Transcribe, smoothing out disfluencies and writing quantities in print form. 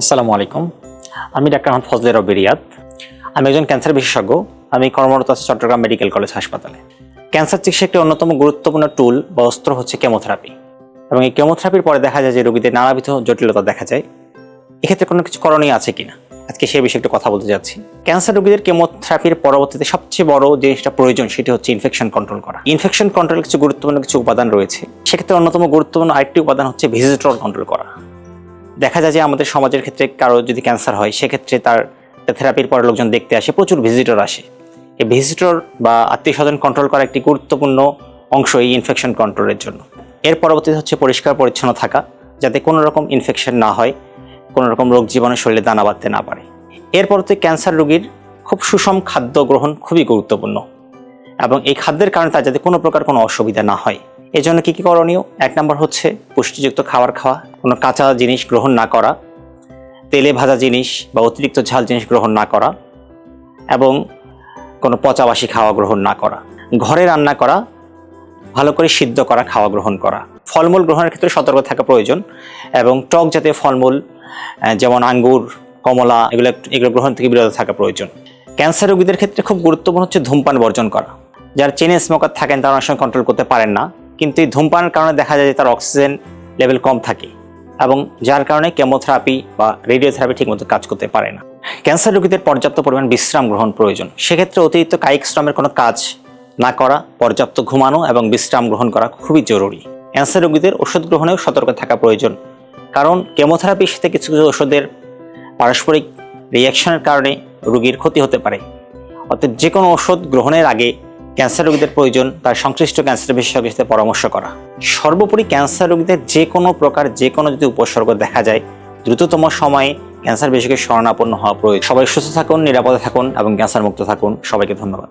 আসসালামু আলাইকুম। আমি ডাক্তার মোহাম্মদ ফজলে রব্বি রিয়াদ। আমি একজন ক্যান্সার বিশেষজ্ঞ। আমি কর্মরত আছি চট্টগ্রাম মেডিকেল কলেজ হাসপাতালে। ক্যান্সার চিকিৎসার একটি অন্যতম গুরুত্বপূর্ণ টুল বা অস্ত্র হচ্ছে কেমোথেরাপি, এবং এই কেমোথেরাপির পরে দেখা যায় যে রোগীদের নানাবিধ জটিলতা দেখা যায়। এক্ষেত্রে কোনো কিছু করণীয় আছে কিনা, আজকে সেই বিষয়ে একটু কথা বলতে যাচ্ছি। ক্যান্সার রোগীদের কেমোথেরাপির পরবর্তীতে সবচেয়ে বড় জিনিসটা প্রয়োজন সেটি হচ্ছে ইনফেকশন কন্ট্রোল করা। ইনফেকশন কন্ট্রোলের কিছু গুরুত্বপূর্ণ উপাদান রয়েছে। সেক্ষেত্রে অন্যতম গুরুত্বপূর্ণ আরেকটি উপাদান হচ্ছে ভিজিটর কন্ট্রোল করা। দেখা যায় যে আমাদের সমাজের ক্ষেত্রে কারো যদি ক্যান্সার হয়, সেক্ষেত্রে তার থেরাপির পরে লোকজন দেখতে আসে, প্রচুর ভিজিটর আসে। এই ভিজিটর বা আত্মীয় স্বজন কন্ট্রোল করা একটি গুরুত্বপূর্ণ অংশ এই ইনফেকশন কন্ট্রোলের জন্য। এর পরবর্তীতে হচ্ছে পরিষ্কার পরিচ্ছন্ন থাকা, যাতে কোনো রকম ইনফেকশন না হয়, কোনো রকম রোগ জীবাণু শরীরে দানা বাঁধতে না পারে। এর পরবর্তী ক্যান্সার রোগীর খুব সুষম খাদ্য গ্রহণ খুবই গুরুত্বপূর্ণ, এবং এই খাদ্যের কারণে তার যাতে কোনো প্রকার কোনো অসুবিধা না হয়। এই জন্য কী কী করণীয়? 1 নম্বর হচ্ছে পুষ্টিযুক্ত খাবার খাওয়া, কোনো কাঁচা জিনিস গ্রহণ না করা, তেলে ভাজা জিনিস বা অতিরিক্ত ঝাল জিনিস গ্রহণ না করা, এবং কোনো পচাবাসি খাওয়া গ্রহণ না করা। ঘরে রান্না করা, ভালো করে সিদ্ধ করা খাওয়া গ্রহণ করা। ফলমূল গ্রহণের ক্ষেত্রে সতর্ক থাকা প্রয়োজন, এবং টক জাতীয় ফলমূল যেমন আঙ্গুর, কমলা এগুলো গ্রহণ থেকে বিরত থাকা প্রয়োজন। ক্যান্সার রোগীদের ক্ষেত্রে খুব গুরুত্বপূর্ণ হচ্ছে ধূমপান বর্জন করা। যারা চেইন স্মোকার থাকেন তারা অনেক সময় কন্ট্রোল করতে পারেন না, কিন্তু এই ধূমপানের কারণে দেখা যায় যে তার অক্সিজেন লেভেল কম থাকে, এবং যার কারণে কেমোথেরাপি বা রেডিওথেরাপি ঠিকমতো কাজ করতে পারে না। ক্যান্সার রোগীদের পর্যাপ্ত পরিমাণ বিশ্রাম গ্রহণ প্রয়োজন। সেক্ষেত্রে অতিরিক্ত কায়িক শ্রমের কোনো কাজ না করা, পর্যাপ্ত ঘুমানো এবং বিশ্রাম গ্রহণ করা খুবই জরুরি। ক্যান্সার রোগীদের ওষুধ গ্রহণেও সতর্ক থাকা প্রয়োজন, কারণ কেমোথেরাপির সাথে কিছু কিছু ওষুধের পারস্পরিক রিয়াকশনের কারণে রোগীর ক্ষতি হতে পারে। অর্থাৎ যে কোনো ওষুধ গ্রহণের আগে ক্যান্সার রোগীদের প্রয়োজন তার সংশ্লিষ্ট ক্যান্সার বিশেষজ্ঞের সাথে পরামর্শ করা। সর্বোপরি ক্যান্সার রোগীদের যে কোনো প্রকার যে কোনো যদি উপসর্গ দেখা যায়, দ্রুততম সময়ে ক্যান্সার বিশেষজ্ঞের শরণাপন্ন হওয়া প্রয়োজন। সবাই সুস্থ থাকুন, নিরাপদে থাকুন এবং ক্যান্সার মুক্ত থাকুন। সবাইকে ধন্যবাদ।